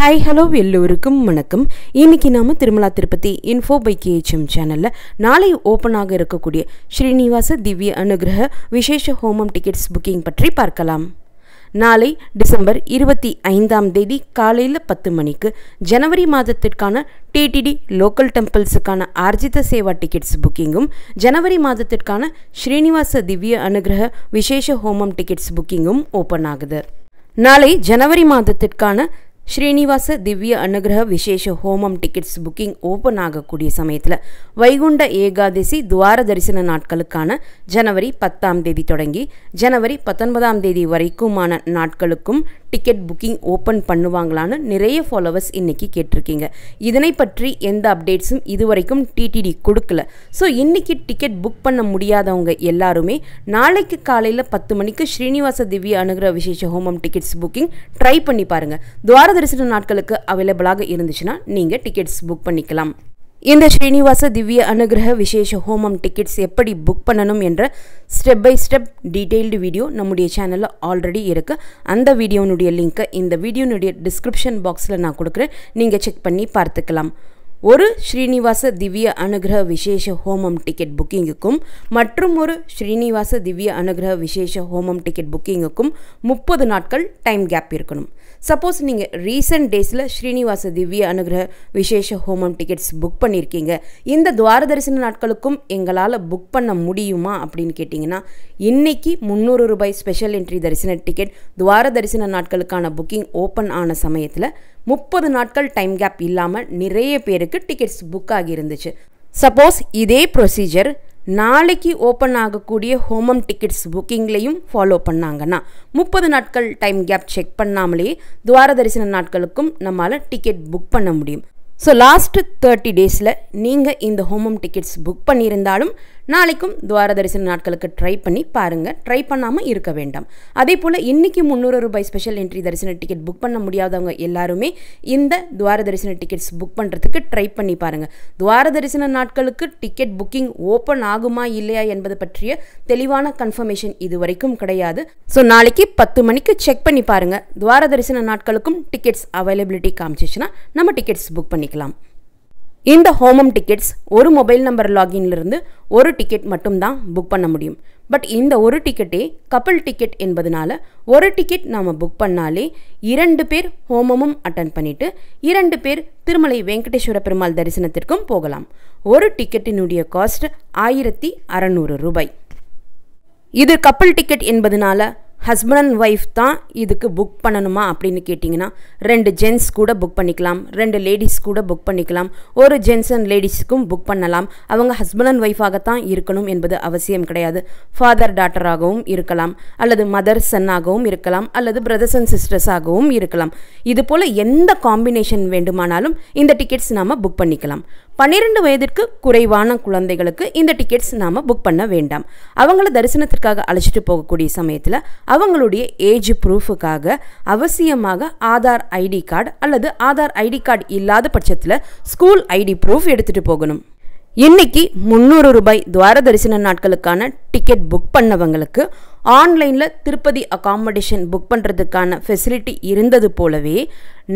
Hi, hello, எல்லோருக்கும் வணக்கம். இன்னைக்கு நாம Tirumala Tirupati info by KHM சேனல்ல நாளை ஓபன் ஆக இருக்கக்கூடிய ஸ்ரீனிவாச திவ்ய அனுகிரக விசேஷ ஹோமம் டிக்கெட்ஸ் புக்கிங் பற்றி பார்க்கலாம். நாளை டிசம்பர் 25ஆம் தேதி காலையில் 10 மணிக்கு ஜனவரி மாதத்திற்கான TTD லோக்கல் டெம்பிள்ஸுக்கான ஆர்ஜித சேவா டிக்கெட்ஸ் புக்கிங்கும் ஜனவரி மாதத்திற்கான ஸ்ரீனிவாச திவ்ய அனுகிரக விசேஷ ஹோமம் டிக்கெட்ஸ் புக்கிங்கும் ஓப்பன் ஆகுது. நாளை ஜனவரி மாதத்திற்கான ஸ்ரீனிவாச திவ்ய அனுகிரக விசேஷ ஹோமம் டிக்கெட்ஸ் புக்கிங் ஓப்பன் ஆகக்கூடிய சமயத்தில் வைகுண்ட ஏகாதசி துவார தரிசன நாட்களுக்கான ஜனவரி 10ஆம் தேதி தொடங்கி ஜனவரி 19ஆம் தேதி வரைக்குமான நாட்களுக்கும் டிக்கெட் புக்கிங் ஓப்பன் பண்ணுவாங்களான்னு நிறைய ஃபாலோவர்ஸ் இன்றைக்கி கேட்டிருக்கீங்க. இதனை பற்றி எந்த அப்டேட்ஸும் இதுவரைக்கும் TTD கொடுக்கல. ஸோ இன்றைக்கி டிக்கெட் புக் பண்ண முடியாதவங்க எல்லாருமே நாளைக்கு காலையில் 10 மணிக்கு ஸ்ரீனிவாச திவ்ய அனுகிரக விசேஷ ஹோமம் டிக்கெட்ஸ் புக்கிங் ட்ரை பண்ணி பாருங்கள். துவார தரிசன நாட்களுக்கு அவைலபிளாக இருந்துச்சுன்னா நீங்கள் டிக்கெட்ஸ் புக் பண்ணிக்கலாம். இந்த ஸ்ரீனிவாச திவ்ய அனுகிரக விசேஷ ஹோமம் டிக்கெட்ஸ் எப்படி புக் பண்ணணும் என்ற step by step detailed video நம்முடைய சேனலில் ஆல்ரெடி இருக்குது. அந்த வீடியோனுடைய லிங்க்கை இந்த வீடியோனுடைய டிஸ்கிரிப்ஷன் பாக்ஸில் நான் கொடுக்குறேன், நீங்கள் செக் பண்ணி பார்த்துக்கலாம். ஒரு ஸ்ரீனிவாச திவ்ய அனுகிரக விசேஷ ஹோமம் டிக்கெட் புக்கிங்குக்கும் மற்றும் ஒரு ஸ்ரீனிவாச திவ்ய அனுகிரக விசேஷ ஹோமம் டிக்கெட் புக்கிங்குக்கும் 30 நாட்கள் டைம் கேப் இருக்கணும். சப்போஸ் நீங்கள் ரீசெண்ட் டேஸில் ஸ்ரீனிவாச திவ்ய அனுகிரக விசேஷ ஹோமம் டிக்கெட்ஸ் புக் பண்ணியிருக்கீங்க, இந்த துவார தரிசன நாட்களுக்கும் எங்களால் புக் பண்ண முடியுமா அப்படின்னு கேட்டிங்கன்னா, இன்றைக்கி 300 ரூபாய் ஸ்பெஷல் என்ட்ரி தரிசன டிக்கெட் துவார தரிசன நாட்களுக்கான புக்கிங் ஓப்பன் ஆன சமயத்தில் 30 நாட்கள் டைம் கேப் இல்லாமல் நிறைய பேருக்கு டிக்கெட்ஸ் புக் ஆகியிருந்துச்சு. சப்போஸ் இதே ப்ரொசீஜர் நாளைக்கு ஓப்பன் ஆகக்கூடிய ஹோமம் டிக்கெட்ஸ் புக்கிங்லேயும் ஃபாலோ பண்ணாங்கன்னா 30 நாட்கள் டைம் கேப் செக் பண்ணாமலே துவார தரிசன நாட்களுக்கும் நம்மளால் டிக்கெட் புக் பண்ண முடியும். ஸோ லாஸ்ட் 30 டேஸில் நீங்கள் இந்த ஹோமம் டிக்கெட்ஸ் புக் பண்ணியிருந்தாலும் நாளைக்கும் துவார தரிசன நாட்களுக்கு ட்ரை பண்ணி பாருங்கள், ட்ரை பண்ணாமல் இருக்க வேண்டாம். அதே போல் இன்றைக்கி 300 ரூபாய் ஸ்பெஷல் என்ட்ரி தரிசன டிக்கெட் புக் பண்ண முடியாதவங்க எல்லாருமே இந்த துவார தரிசன டிக்கெட்ஸ் புக் பண்ணுறதுக்கு ட்ரை பண்ணி பாருங்கள். துவார தரிசன நாட்களுக்கு டிக்கெட் புக்கிங் ஓப்பன் ஆகுமா இல்லையா என்பது பற்றிய தெளிவான கன்ஃபர்மேஷன் இது வரைக்கும் கிடையாது. ஸோ நாளைக்கு 10 மணிக்கு செக் பண்ணி பாருங்கள். துவார தரிசன நாட்களுக்கும் டிக்கெட்ஸ் அவைலபிலிட்டி காமிச்சிச்சுன்னா நம்ம டிக்கெட்ஸ் புக் பண்ணிக்கலாம். இந்த ஹோமம் டிக்கெட்ஸ் ஒரு மொபைல் நம்பர் லாகின்லேருந்து ஒரு டிக்கெட் மட்டும்தான் புக் பண்ண முடியும். பட் இந்த ஒரு டிக்கெட்டே கப்பல் டிக்கெட் என்பதனால ஒரு டிக்கெட் நாம் புக் பண்ணாலே 2 பேர் ஹோமமும் அட்டன் பண்ணிவிட்டு 2 பேர் திருமலை வெங்கடேஸ்வர பெருமாள் தரிசனத்திற்கும் போகலாம். ஒரு டிக்கெட்டினுடைய காஸ்ட் 1600 ரூபாய். இது கப்பல் டிக்கெட் என்பதனால ஹஸ்பண்ட் அண்ட் ஒய்ஃப் தான் இதுக்கு புக் பண்ணணுமா அப்படின்னு கேட்டிங்கன்னா 2 ஜென்ட்ஸ் கூட புக் பண்ணிக்கலாம், 2 லேடிஸ் கூட புக் பண்ணிக்கலாம், ஒரு ஜென்ட்ஸ் அண்ட் லேடிஸுக்கும் புக் பண்ணலாம். அவங்க ஹஸ்பண்ட் அண்ட் ஒய்ஃபாகத்தான் இருக்கணும் என்பது அவசியம் கிடையாது. ஃபாதர் டாட்டராகவும் இருக்கலாம், அல்லது மதர் சன்னாகவும் இருக்கலாம், அல்லது பிரதர்ஸ் அண்ட் சிஸ்டர்ஸாகவும் இருக்கலாம். இது போல் எந்த காம்பினேஷன் வேண்டுமானாலும் இந்த டிக்கெட்ஸ் நாம் புக் பண்ணிக்கலாம். 12 வயதிற்கு குறைவான குழந்தைகளுக்கு இந்த டிக்கெட்ஸ் நாம் புக் பண்ண வேண்டாம். அவங்கள தரிசனத்திற்காக அழைச்சிட்டு போகக்கூடிய சமயத்தில் அவங்களுடைய ஏஜ் ப்ரூஃபுக்காக அவசியமாக ஆதார் ஐடி கார்டு அல்லது ஆதார் ஐடி கார்டு இல்லாத பட்சத்தில் ஸ்கூல் ஐடி ப்ரூஃப் எடுத்துகிட்டு போகணும். இன்னைக்கு 300 ரூபாய் துவார தரிசன நாட்களுக்கான டிக்கெட் புக் பண்ணவங்களுக்கு ஆன்லைனில் திருப்பதி அகாமடேஷன் புக் பண்ணுறதுக்கான ஃபெசிலிட்டி இருந்தது போலவே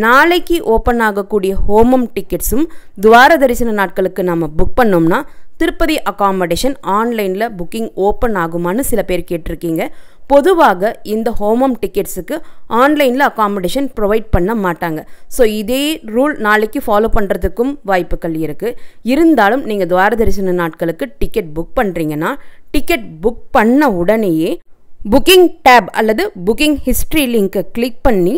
நாளைக்கு ஓப்பன் ஆகக்கூடிய ஹோமம் டிக்கெட்ஸும் துவார தரிசன நாட்களுக்கு நாம் புக் பண்ணோம்னா திருப்பதி அகாமடேஷன் ஆன்லைனில் புக்கிங் ஓப்பன் ஆகுமான்னு சில பேர் கேட்டிருக்கீங்க. பொதுவாக இந்த ஹோமம் டிக்கெட்ஸுக்கு ஆன்லைனில் அகாமடேஷன் ப்ரொவைட் பண்ண மாட்டாங்க. ஸோ இதே ரூல் நாளைக்கு ஃபாலோ பண்ணுறதுக்கும் வாய்ப்புகள் இருக்குது. இருந்தாலும் நீங்கள் துவார தரிசன நாட்களுக்கு டிக்கெட் புக் பண்ணுறீங்கன்னா டிக்கெட் புக் பண்ண உடனேயே புக்கிங் டேப் அல்லது புக்கிங் ஹிஸ்ட்ரி லிங்க்கை கிளிக் பண்ணி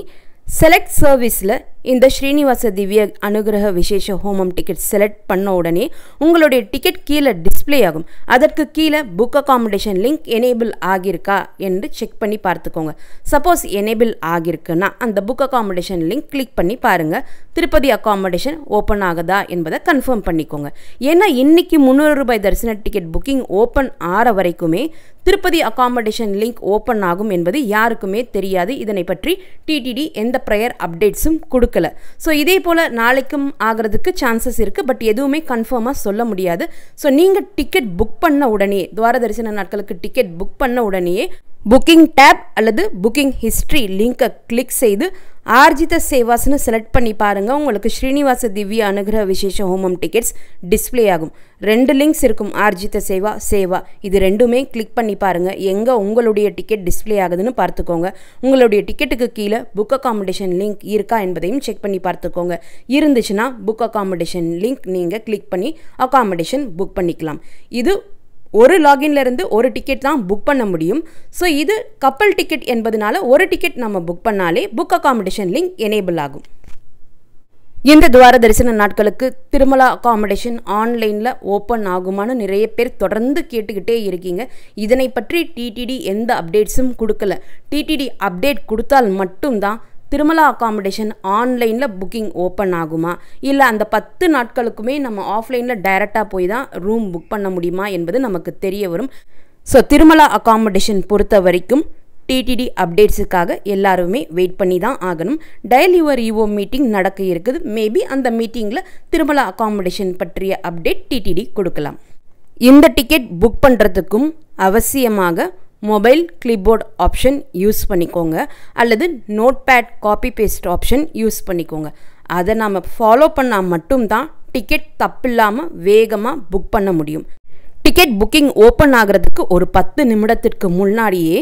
செலக்ட் சர்வீஸில் இந்த ஸ்ரீனிவாச திவ்ய அனுகிரக விசேஷ ஹோமம் டிக்கெட் செலக்ட் பண்ண உடனே உங்களுடைய டிக்கெட் கீழே டிஸ்பிளே ஆகும். அதற்கு கீழே புக் அகாமடேஷன் லிங்க் எனேபிள் ஆகியிருக்கா என்று செக் பண்ணி பார்த்துக்கோங்க. சப்போஸ் எனேபிள் ஆகியிருக்குன்னா அந்த புக் அகாமடேஷன் லிங்க் கிளிக் பண்ணி பாருங்கள், திருப்பதி அகாமடேஷன் ஓப்பன் ஆகுதா என்பதை கன்ஃபார்ம் பண்ணிக்கோங்க. ஏன்னா இன்றைக்கி 300 ரூபாய் தரிசன டிக்கெட் புக்கிங் ஓப்பன் ஆகிற வரைக்குமே திருப்பதி அகாமடேஷன் லிங்க் ஓப்பன் ஆகும் என்பது யாருக்குமே தெரியாது. இதனை பற்றி TTD எந்த ப்ரையர் அப்டேட்ஸும் கொடுக்கல. ஸோ இதே போல் நாளைக்கும் ஆகிறதுக்கு சான்சஸ் இருக்குது, பட் எதுவுமே கன்ஃபார்மாக சொல்ல முடியாது. ஸோ நீங்கள் டிக்கெட் புக் பண்ண உடனே துவார தரிசன நாட்களுக்கு டிக்கெட் புக் பண்ண உடனேயே புக்கிங் டேப் அல்லது புக்கிங் ஹிஸ்ட்ரி லிங்கை கிளிக் செய்து ஆர்ஜித சேவாஸ்னு செலக்ட் பண்ணி பாருங்கள். உங்களுக்கு ஸ்ரீனிவாச திவ்ய அனுகிரக விசேஷ ஹோமம் டிக்கெட்ஸ் டிஸ்பிளே ஆகும். 2 லிங்க்ஸ் இருக்கும், ஆர்ஜித சேவா, சேவா. இது ரெண்டுமே கிளிக் பண்ணி பாருங்கள். எங்கே உங்களுடைய டிக்கெட் டிஸ்பிளே ஆகுதுன்னு பார்த்துக்கோங்க. உங்களுடைய டிக்கெட்டுக்கு கீழே புக் அகாமடேஷன் லிங்க் இருக்கா என்பதையும் செக் பண்ணி பார்த்துக்கோங்க. இருந்துச்சுன்னா புக் அகாமடேஷன் லிங்க் நீங்கள் கிளிக் பண்ணி அகாமடேஷன் புக் பண்ணிக்கலாம். இது ஒரு லாகின்லேருந்து ஒரு டிக்கெட் தான் புக் பண்ண முடியும். ஸோ இது கப்பல் டிக்கெட் என்பதனால ஒரு டிக்கெட் நம்ம புக் பண்ணாலே புக் அகாமடேஷன் லிங்க் எனேபிள் ஆகும். இந்த துவார தரிசன நாட்களுக்கு திருமலா அகாமடேஷன் ஆன்லைனில் ஓப்பன் ஆகுமான்னு நிறைய பேர் தொடர்ந்து கேட்டுக்கிட்டே இருக்கீங்க. இதனை பற்றி டிடிடி எந்த அப்டேட்ஸும் கொடுக்கல. டிடிடி அப்டேட் கொடுத்தால் மட்டும்தான் திருமலா அகாமடேஷன் ஆன்லைனில் புக்கிங் ஓப்பன் ஆகுமா, இல்லை அந்த 10 நாட்களுக்குமே நம்ம ஆஃப்லைனில் டைரெக்டாக போய் தான் ரூம் புக் பண்ண முடியுமா என்பது நமக்கு தெரிய வரும். ஸோ திருமலா அகாமடேஷன் பொறுத்த வரைக்கும் டிடிடி அப்டேட்ஸுக்காக எல்லாருமே வெயிட் பண்ணி தான் ஆகணும். டயல் யுவர் இஓ மீட்டிங் நடக்க இருக்குது. மேபி அந்த மீட்டிங்கில் திருமலா அகாமடேஷன் பற்றிய அப்டேட் டிடிடி கொடுக்கலாம். இந்த டிக்கெட் புக் பண்ணுறதுக்கும் அவசியமாக மொபைல் கிளிப்போர்ட் ஆப்ஷன் யூஸ் பண்ணிக்கோங்க, அல்லது notepad copy paste option use பண்ணிக்கோங்க. அதை நாம் ஃபாலோ பண்ணால் மட்டும்தான் டிக்கெட் தப்பில்லாமல் வேகமாக புக் பண்ண முடியும். டிக்கெட் புக்கிங் ஓப்பன் ஆகிறதுக்கு ஒரு 10 நிமிடத்திற்கு முன்னாடியே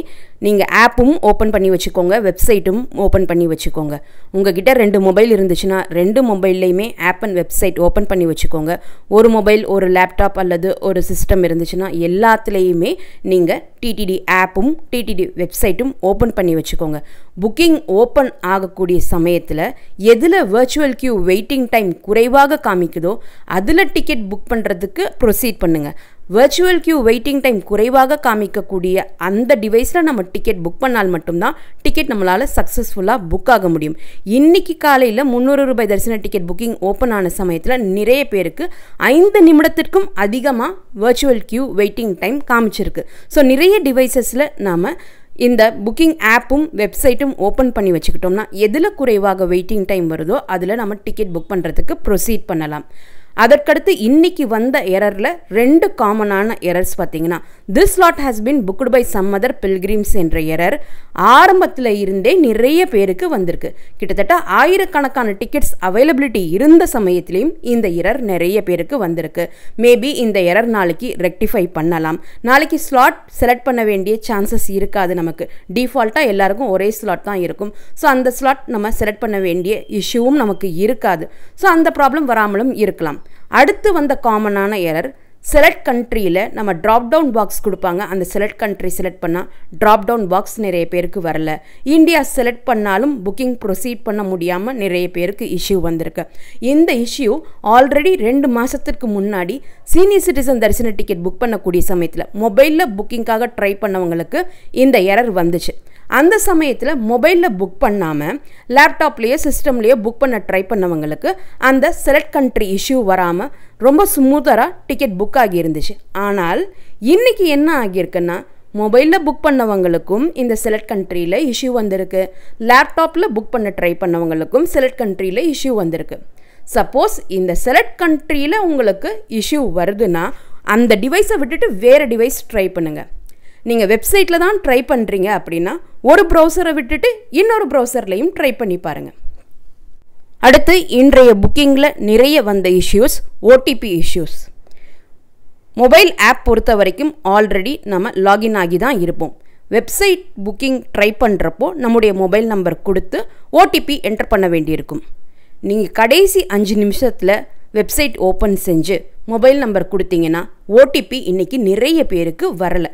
நீங்கள் ஆப்பும் ஓப்பன் பண்ணி வச்சுக்கோங்க, வெப்சைட்டும் ஓப்பன் பண்ணி வச்சுக்கோங்க. உங்ககிட்ட 2 மொபைல் இருந்துச்சுன்னா 2 மொபைல்லையுமே ஆப் அண்ட் வெப்சைட் ஓப்பன் பண்ணி வச்சுக்கோங்க. ஒரு மொபைல், ஒரு லேப்டாப் அல்லது ஒரு சிஸ்டம் இருந்துச்சுன்னா எல்லாத்துலேயுமே நீங்கள் டிடிடி ஆப்பும் டிடிடி வெப்சைட்டும் ஓப்பன் பண்ணி வச்சுக்கோங்க. புக்கிங் ஓப்பன் ஆகக்கூடிய சமயத்தில் எதில் வர்ச்சுவல் கியூ வெயிட்டிங் டைம் குறைவாக காமிக்குதோ அதில் டிக்கெட் புக் பண்ணுறதுக்கு ப்ரொசீட் பண்ணுங்கள். வர்ச்சுவல் கியூ வெயிட்டிங் டைம் குறைவாக காமிக்கக்கூடிய அந்த டிவைஸில் நம்ம டிக்கெட் புக் பண்ணால் மட்டும்தான் டிக்கெட் நம்மளால் சக்ஸஸ்ஃபுல்லாக புக் ஆக முடியும். இன்றைக்கி காலையில் 300 ரூபாய் தரிசன டிக்கெட் புக்கிங் ஓப்பன் ஆன சமயத்தில் நிறைய பேருக்கு 5 நிமிடத்திற்கும் அதிகமாக வர்ச்சுவல் கியூ வெயிட்டிங் டைம் காமிச்சிருக்கு. ஸோ நிறைய டிவைசஸில் நாம் இந்த புக்கிங் ஆப்பும் வெப்சைட்டும் ஓப்பன் பண்ணி வச்சுக்கிட்டோம்னா எதில் குறைவாக வெயிட்டிங் டைம் வருதோ அதில் நம்ம டிக்கெட் புக் பண்ணுறதுக்கு ப்ரொசீட் பண்ணலாம். அதற்கடுத்து இன்னைக்கு வந்த எரரில் 2 காமனான எரர்ஸ் பார்த்தீங்கன்னா, this slot has been booked by some other pilgrims என்ற எரர் ஆரம்பத்தில் இருந்தே நிறைய பேருக்கு வந்திருக்கு. கிட்டத்தட்ட ஆயிரக்கணக்கான டிக்கெட்ஸ் அவைலபிலிட்டி இருந்த சமயத்திலையும் இந்த எரர் நிறைய பேருக்கு வந்திருக்கு. மேபி இந்த எரர் நாளைக்கு ரெக்டிஃபை பண்ணலாம். நாளைக்கு ஸ்லாட் செலக்ட் பண்ண வேண்டிய சான்சஸ் இருக்காது. நமக்கு டிஃபால்ட்டாக எல்லாருக்கும் ஒரே ஸ்லாட் தான் இருக்கும். ஸோ அந்த ஸ்லாட் நம்ம செலக்ட் பண்ண வேண்டிய இஷ்யூவும் நமக்கு இருக்காது. ஸோ அந்த ப்ராப்ளம் வராமலும் இருக்கலாம். அடுத்து வந்த காமனான எரர், செலக்ட் கண்ட்ரியில் நம்ம ட்ராப் டவுன் பாக்ஸ் கொடுப்பாங்க. அந்த செலக்ட் கண்ட்ரி செலக்ட் பண்ணால் ட்ராப் டவுன் பாக்ஸ் நிறைய பேருக்கு வரல. இந்தியா செலக்ட் பண்ணாலும் புக்கிங் ப்ரொசீட் பண்ண முடியாமல் நிறைய பேருக்கு இஷ்யூ வந்திருக்கு. இந்த இஷ்யூ ஆல்ரெடி 2 மாதத்திற்கு முன்னாடி சீனியர் சிட்டிசன் தரிசன டிக்கெட் புக் பண்ணக்கூடிய சமயத்தில் மொபைலில் புக்கிங்காக ட்ரை பண்ணவங்களுக்கு இந்த எரர் வந்துச்சு. அந்த சமயத்தில் மொபைலில் புக் பண்ணாமல் லேப்டாப்லேயோ சிஸ்டம்லேயோ புக் பண்ண ட்ரை பண்ணவங்களுக்கு அந்த செலக்ட் கண்ட்ரி இஷ்யூ வராமல் ரொம்ப ஸ்மூத்தராக டிக்கெட் புக் ஆகியிருந்துச்சு. ஆனால் இன்றைக்கி என்ன ஆகியிருக்குன்னா, மொபைலில் புக் பண்ணவங்களுக்கும் இந்த செலக்ட் கண்ட்ரியில் இஷ்யூ வந்திருக்கு, லேப்டாப்பில் புக் பண்ண ட்ரை பண்ணவங்களுக்கும் செலக்ட் கண்ட்ரியில் இஷ்யூ வந்திருக்கு. சப்போஸ் இந்த செலக்ட் கண்ட்ரியில் உங்களுக்கு இஷ்யூ வருதுன்னா அந்த டிவைஸை விட்டுட்டு வேறு டிவைஸ் ட்ரை பண்ணுங்கள். நீங்கள் வெப்சைட்டில் தான் ட்ரை பண்ணுறீங்க அப்படின்னா ஒரு ப்ரௌசரை விட்டுட்டு இன்னொரு ப்ரௌசர்லையும் ட்ரை பண்ணி பாருங்கள். அடுத்து இன்றைய புக்கிங்கில் நிறைய வந்த issues OTP issues. Mobile app பொறுத்த வரைக்கும் ஆல்ரெடி நம்ம லாகின் ஆகி தான் இருப்போம். வெப்சைட் புக்கிங் ட்ரை பண்ணுறப்போ நம்முடைய மொபைல் நம்பர் கொடுத்து ஓடிபி என்டர் பண்ண வேண்டியிருக்கும். நீங்கள் கடைசி 5 நிமிஷத்தில் வெப்சைட் ஓப்பன் செஞ்சு மொபைல் நம்பர் கொடுத்தீங்கன்னா ஓடிபி இன்றைக்கி நிறைய பேருக்கு வரலை.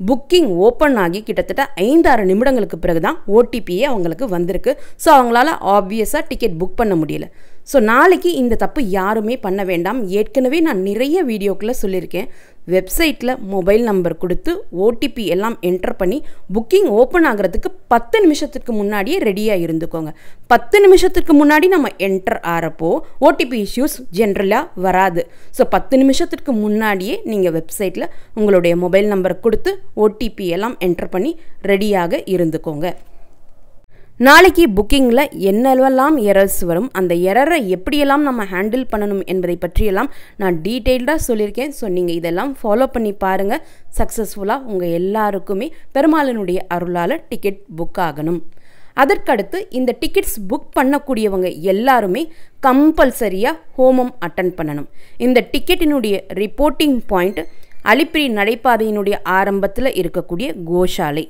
புக்கிங் ஓப்பன் ஆகி கிட்டத்தட்ட 5-6 நிமிடங்களுக்கு பிறகு தான் ஓடிபியே அவங்களுக்கு வந்திருக்கு. ஸோ அவங்களால ஆப்வியஸாக டிக்கெட் புக் பண்ண முடியல. ஸோ நாளைக்கு இந்த தப்பு யாருமே பண்ண வேண்டாம். ஏற்கனவே நான் நிறைய வீடியோக்குள்ளே சொல்லியிருக்கேன். வெப்சைட்டில் மொபைல் நம்பர் கொடுத்து ஓடிபி எல்லாம் என்டர் பண்ணி புக்கிங் ஓப்பன் ஆகிறதுக்கு 10 நிமிஷத்துக்கு முன்னாடியே ரெடியாக இருந்துக்கோங்க. 10 நிமிஷத்துக்கு முன்னாடி நம்ம என்டர் ஆகிறப்போ ஓடிபி இஷ்யூஸ் ஜென்ரலாக வராது. ஸோ 10 நிமிஷத்துக்கு முன்னாடியே நீங்கள் வெப்சைட்டில் உங்களுடைய மொபைல் நம்பர் கொடுத்து ஓடிபி எல்லாம் என்டர் பண்ணி ரெடியாக இருந்துக்கோங்க. நாளைக்கு புக்கிங்கில் என்னெல்லாம் எரர்ஸ் வரும், அந்த எரரை எப்படியெல்லாம் நம்ம ஹேண்டில் பண்ணணும் என்பதை பற்றியெல்லாம் நான் டீட்டெயில்டாக சொல்லியிருக்கேன். ஸோ நீங்கள் இதெல்லாம் ஃபாலோ பண்ணி பாருங்கள். சக்ஸஸ்ஃபுல்லாக உங்கள் எல்லாருக்குமே பெருமாளினுடைய அருளால் டிக்கெட் புக் ஆகணும். அதற்கடுத்து இந்த டிக்கெட்ஸ் புக் பண்ணக்கூடியவங்க எல்லாருமே கம்பல்சரியாக ஹோமம் அட்டன் பண்ணணும். இந்த டிக்கெட்டினுடைய ரிப்போர்ட்டிங் பாயிண்ட் அலிப்பிரி நடைபாதையினுடைய ஆரம்பத்தில் இருக்கக்கூடிய கோஷாலை.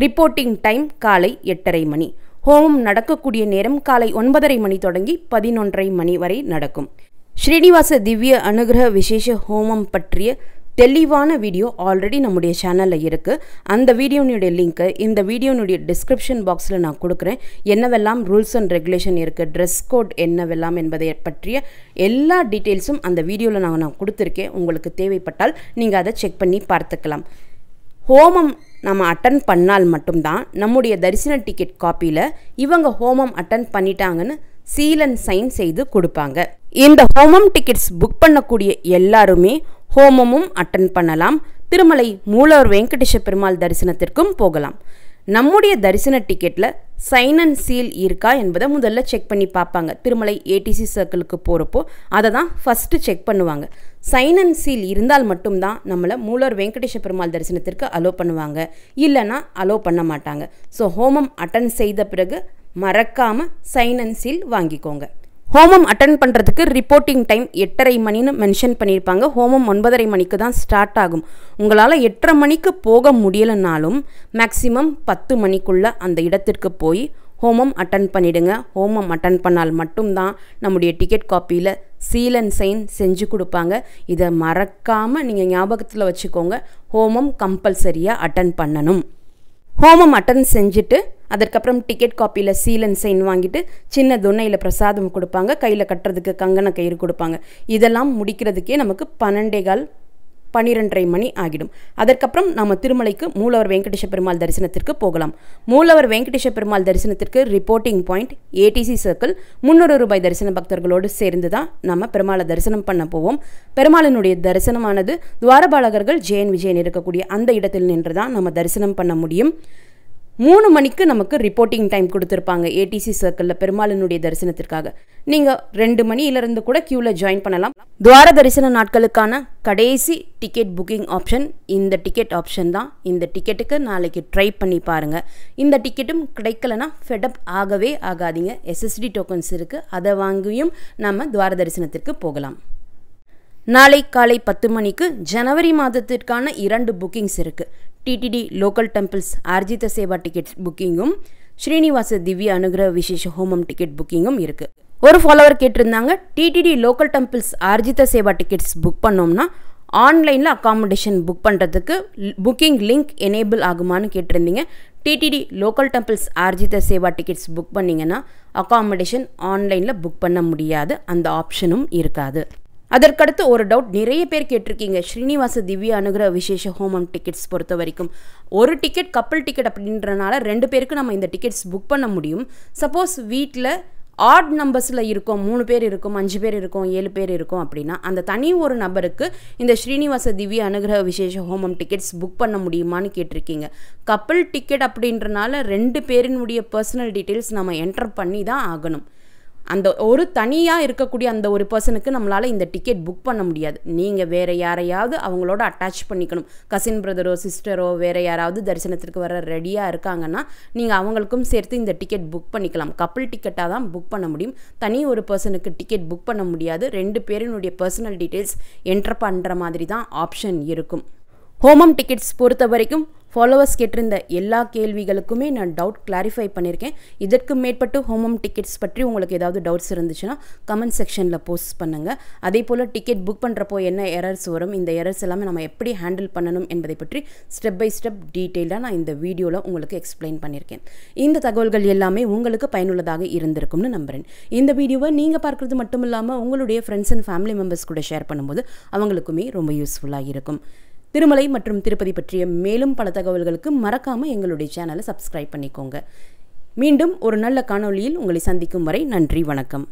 ரிப்போர்ட்டிங் டைம் காலை 8:30 மணி. ஹோமம் நடக்கக்கூடிய நேரம் காலை 9:30 மணி தொடங்கி 11:30 மணி வரை நடக்கும். ஸ்ரீனிவாச திவ்ய அனுகிரக விசேஷ ஹோமம் பற்றிய தெளிவான வீடியோ ஆல்ரெடி நம்முடைய சேனலில் இருக்குது. அந்த வீடியோனுடைய லிங்க்கு இந்த வீடியோனுடைய டிஸ்கிரிப்ஷன் பாக்ஸில் நான் கொடுக்குறேன். என்னவெல்லாம் ரூல்ஸ் அண்ட் ரெகுலேஷன் இருக்குது, ட்ரெஸ் கோட் என்னவெல்லாம் என்பதை பற்றிய எல்லா டீட்டெயில்ஸும் அந்த வீடியோவில் நான் கொடுத்துருக்கேன். உங்களுக்கு தேவைப்பட்டால் நீங்கள் அதை செக் பண்ணி பார்த்துக்கலாம். ஹோமம் நம்ம அட்டன் பண்ணால் மட்டும்தான் நம்முடைய தரிசன டிக்கெட் காப்பியில் இவங்க ஹோமம் அட்டன் பண்ணிட்டாங்கன்னு சீல் அண்ட் சைன் செய்து கொடுப்பாங்க. இந்த ஹோமம் டிக்கெட்ஸ் புக் பண்ணக்கூடிய எல்லாருமே ஹோமமும் அட்டன் பண்ணலாம். திருமலை மூலவர் வெங்கடேஷ பெருமாள் தரிசனத்திற்கும் போகலாம். நம்முடைய தரிசன டிக்கெட்டில் சைன் அண்ட் சீல் இருக்கா என்பதை முதல்ல செக் பண்ணி பார்ப்பாங்க. திருமலை ஏடிசி சர்க்கிளுக்கு போகிறப்போ அதை தான் ஃபஸ்ட்டு செக் பண்ணுவாங்க. சைன் அண்ட் சீல் இருந்தால் மட்டும்தான் நம்மளை மூலவர் வெங்கடேஷ பெருமாள் தரிசனத்திற்கு அலோ பண்ணுவாங்க, இல்லைன்னா அலோ பண்ண மாட்டாங்க. ஸோ ஹோமம் அட்டன் செய்த பிறகு மறக்காமல் சைன் அண்ட் சீல் வாங்கிக்கோங்க. ஹோமம் அட்டன் பண்ணுறதுக்கு ரிப்போர்ட்டிங் டைம் 8:30 மணின்னு மென்ஷன் பண்ணியிருப்பாங்க. ஹோமம் 9:30 மணிக்கு தான் ஸ்டார்ட் ஆகும். உங்களால் 8:30 மணிக்கு போக முடியலைனாலும் மேக்ஸிமம் 10 மணிக்குள்ளே அந்த இடத்திற்கு போய் ஹோமம் அட்டன் பண்ணிவிடுங்க. ஹோமம் அட்டன் பண்ணால் மட்டும்தான் நம்முடைய டிக்கெட் காப்பியில் சீல் அண்ட் சைன் செஞ்சு கொடுப்பாங்க. இதை மறக்காமல் நீங்கள் ஞாபகத்தில் வச்சுக்கோங்க. ஹோமம் கம்பல்சரியாக அட்டன் பண்ணணும். ஹோமம் அட்டன் செஞ்சுட்டு அதற்கப்புறம் டிக்கெட் காப்பியில் சீல் அண்ட் சைன் வாங்கிட்டு சின்ன துணையில் பிரசாதம் கொடுப்பாங்க. கையில் கட்டுறதுக்கு கங்கண கயிறு கொடுப்பாங்க. இதெல்லாம் முடிக்கிறதுக்கே நமக்கு 12:15 மணி ஆகிடும். அதற்கப்புறம் நம்ம திருமலைக்கு மூலவர் வெங்கடேஷ பெருமாள் தரிசனத்திற்கு போகலாம். மூலவர் வெங்கடேஷ பெருமாள் தரிசனத்திற்கு ரிப்போர்ட்டிங் பாயிண்ட் ஏடிசி சர்க்கிள். 300 ரூபாய் தரிசன பக்தர்களோடு சேர்ந்து தான் நம்ம பெருமாளை தரிசனம் பண்ண போவோம். பெருமாளினுடைய தரிசனமானது துவாரபாலகர்கள் ஜெயன் விஜயன் இருக்கக்கூடிய அந்த இடத்தில் நின்று தான் நம்ம தரிசனம் பண்ண முடியும். 3 மணிக்கு நமக்கு ரிப்போர்ட்டிங் டைம் கொடுத்துருப்பாங்க ஏடிசி சர்க்கிளில் பெருமாளினுடைய தரிசனத்திற்காக. நீங்கள் 2 மணியிலிருந்து கூட க்யூவில் ஜாயின் பண்ணலாம். துவார தரிசன நாட்களுக்கான கடைசி டிக்கெட் புக்கிங் ஆப்ஷன் இந்த டிக்கெட் ஆப்ஷன் தான். இந்த டிக்கெட்டுக்கு நாளைக்கு ட்ரை பண்ணி பாருங்கள். இந்த டிக்கெட்டும் கிடைக்கலனா ஃபெடப் ஆகவே ஆகாதீங்க. எஸ்எஸ்டி டோக்கன்ஸ் இருக்குது, அதை வாங்கியும் நம்ம துவார தரிசனத்திற்கு போகலாம். நாளை காலை 10 மணிக்கு ஜனவரி மாதத்திற்கான 2 புக்கிங்ஸ் இருக்குது. டிடிடி லோக்கல் டெம்பிள்ஸ் ஆர்ஜித சேவா டிக்கெட் புக்கிங்கும் ஸ்ரீனிவாச திவ்ய அனுகிரக விசேஷ ஹோமம் டிக்கெட் புக்கிங்கும் இருக்குது. ஒரு ஃபாலோவர் கேட்டிருந்தாங்க, டிடிடி லோக்கல் டெம்பிள்ஸ் ஆர்ஜித சேவா டிக்கெட்ஸ் புக் பண்ணோம்னா ஆன்லைனில் அக்காமடேஷன் புக் பண்ணுறதுக்கு புக்கிங் லிங்க் எனேபிள் ஆகுமான்னு கேட்டிருந்தீங்க. டிடிடி லோக்கல் டெம்பிள்ஸ் ஆர்ஜித சேவா டிக்கெட்ஸ் புக் பண்ணிங்கன்னா அக்காமடேஷன் ஆன்லைனில் புக் பண்ண முடியாது, அந்த ஆப்ஷனும் இருக்காது. அதற்கடுத்து ஒரு டவுட் நிறைய பேர் கேட்டிருக்கீங்க, ஸ்ரீனிவாச திவ்ய அனுகிரக விசேஷ ஹோமம் டிக்கெட்ஸ் பொறுத்த வரைக்கும் ஒரு டிக்கெட் கப்பல் டிக்கெட் அப்படின்றனால 2 பேருக்கு நம்ம இந்த டிக்கெட்ஸ் புக் பண்ண முடியும். சப்போஸ் வீட்டில் ஆட் நம்பர்ஸில் இருக்கும், 3 பேர் இருக்கும், 5 பேர் இருக்கும், 7 பேர் இருக்கும் அப்படின்னா அந்த தனி ஒரு நபருக்கு இந்த ஸ்ரீனிவாச திவ்ய அனுகிரக விசேஷ ஹோமம் டிக்கெட்ஸ் புக் பண்ண முடியுமான்னு கேட்டிருக்கீங்க. கப்பல் டிக்கெட் அப்படின்றனால 2 பேரினுடைய பர்சனல் டீட்டெயில்ஸ் நம்ம என்டர் பண்ணி தான் ஆகணும். அந்த ஒரு தனியாக இருக்கக்கூடிய அந்த ஒரு பர்சனுக்கு நம்மளால் இந்த டிக்கெட் புக் பண்ண முடியாது. நீங்கள் வேறு யாரையாவது அவங்களோட அட்டாச் பண்ணிக்கணும். கசின் பிரதரோ சிஸ்டரோ வேறு யாராவது தரிசனத்திற்கு வர ரெடியாக இருக்காங்கன்னா நீங்கள் அவங்களுக்கும் சேர்த்து இந்த டிக்கெட் புக் பண்ணிக்கலாம். கப்பல் டிக்கெட்டாக தான் புக் பண்ண முடியும். தனி ஒரு பர்சனுக்கு டிக்கெட் புக் பண்ண முடியாது. 2 பேரினுடைய பர்சனல் டீட்டெயில்ஸ் என்டர் பண்ணுற மாதிரி தான் ஆப்ஷன் இருக்கும். ஹோமம் டிக்கெட்ஸ் பொறுத்த வரைக்கும் ஃபாலோவர்ஸ் கேட்டிருந்த எல்லா கேள்விகளுக்குமே நான் டவுட் கிளாரிஃபை பண்ணியிருக்கேன். இதற்கு மேற்பட்டு ஹோமம் டிக்கெட்ஸ் பற்றி உங்களுக்கு ஏதாவது டவுட்ஸ் இருந்துச்சுன்னா கமெண்ட் செக்ஷனில் போஸ்ட் பண்ணுங்கள். அதே போல் டிக்கெட் புக் பண்ணுறப்போ என்ன எரர்ஸ் வரும், இந்த எரர்ஸ் எல்லாமே நம்ம எப்படி ஹேண்டில் பண்ணணும் என்பதை பற்றி ஸ்டெப் பை ஸ்டெப் டீட்டெயிலாக நான் இந்த வீடியோவில் உங்களுக்கு எக்ஸ்பிளைன் பண்ணியிருக்கேன். இந்த தகவல்கள் எல்லாமே உங்களுக்கு பயனுள்ளதாக இருந்திருக்கும்னு நம்புகிறேன். இந்த வீடியோவை நீங்கள் பார்க்குறது மட்டும் இல்லாமல் உங்களுடைய ஃப்ரெண்ட்ஸ் அண்ட் ஃபேமிலி மெம்பர்ஸ் கூட ஷேர் பண்ணும்போது அவங்களுக்குமே ரொம்ப யூஸ்ஃபுல்லாக இருக்கும். திருமலை மற்றும் திருப்பதி பற்றிய மேலும் பல தகவல்களுக்கு மறக்காமல் எங்களுடைய சேனலை சப்ஸ்கிரைப் பண்ணிக்கோங்க. மீண்டும் ஒரு நல்ல காணொளியில் உங்களை சந்திக்கும் வரை நன்றி, வணக்கம்.